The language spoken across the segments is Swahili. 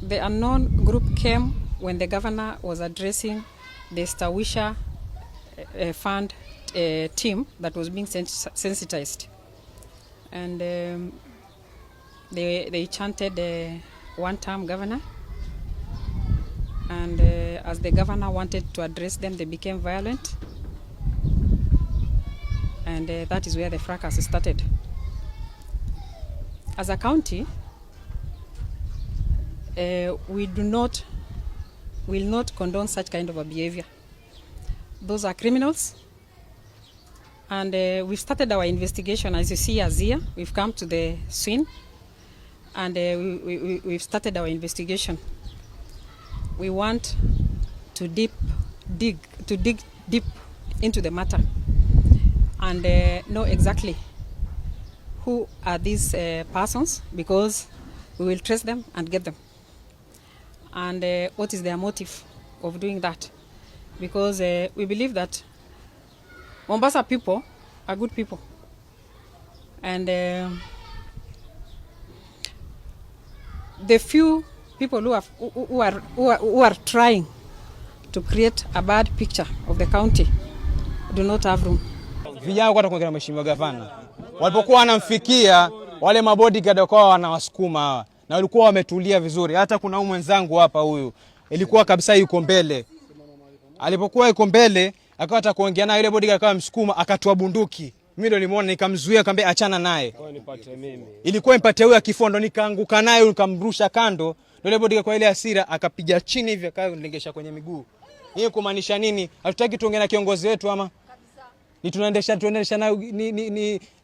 The unknown group came when the governor was addressing the Stawisha Fund team that was being sensitized. And they chanted one-term governor. And as the governor wanted to address them, they became violent. And that is where the fracas started. As a county, we will not condone such kind of a behavior. Those are criminals. And we've started our investigation. As you see us here, we've come to the scene and we've started our investigation. We want to dig deep into the matter and know exactly who are these persons, because we will trace them and get them. And what is their motive of doing that? Because we believe that Mombasa people are good people. And the few people who are trying to create a bad picture of the county do not have room. Vijana kwa kuongea na mheshimiwa gavana, walipokuwa wanamfikia wale mabodyguard wakawa wanawasukuma hawa, na walikuwa wametulia vizuri. Hata kuna mwenzangu hapa, huyu ilikuwa kabisa yuko mbele. Alipokuwa yuko mbele akawa atakuongea na yule bodyguard akawa msukuma, akatoa bunduki. Mimi ndo nimeona, nikamzuia, nikamwambia achana naye. Ilikuwa impate huyo akifondo, nikaanguka naye nikamrusha kando. Yule bodyguard kwa ile hasira akapiga chini hivi akalengesha kwenye miguu. Hiyo kumaanisha nini? Hatutaki tuongee na kiongozi wetu ama ni tunaendesha na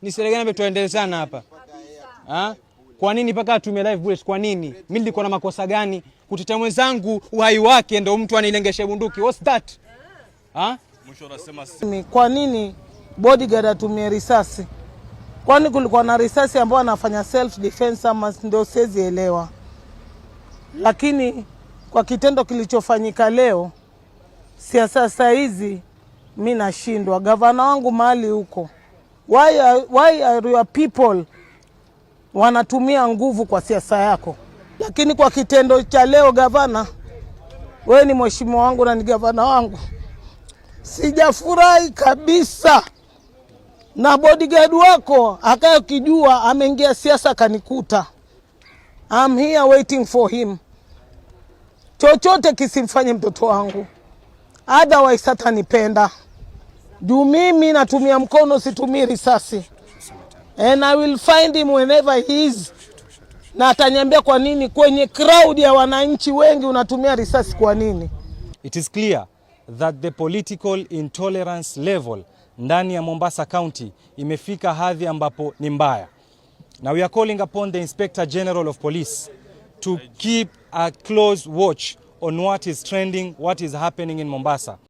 ni serikali ambayo tuendelezana hapa. Kwa nini mpaka atumie live bullet? Kwa nini? Mimi nilikuwa na makosa gani? Kutetea mwenzangu uhai wake ndio mtu anilengeshe bunduki. What's that? Mwisho anasema kwa nini bodyguard atumie risasi? Kwani kulikuwa na risasi ambayo anafanya self defense ama ndio siwezi elewa. Lakini kwa kitendo kilichofanyika leo, siasa hizi mimi nashindwa. Gavana wangu mahali huko, why are your people wanatumia nguvu kwa siasa yako? Lakini kwa kitendo cha leo, gavana, wewe ni mheshimiwa wangu na ni gavana wangu, sijafurahi kabisa. Na bodyguard wako akayo kijua ameingia siasa kanikuta. I'm here waiting for him. Chochote kisimfanye mtoto wangu, otherwise hatanipenda. Juu mimi natumia mkono, situmii risasi. And I will find him whenever he is. Na ataniambia kwa nini kwenye crowd ya wananchi wengi unatumia risasi kwa nini? It is clear that the political intolerance level ndani ya Mombasa County imefika hadhi ambapo ni mbaya. Now we are calling upon the Inspector General of Police to keep a close watch on what is trending, what is happening in Mombasa.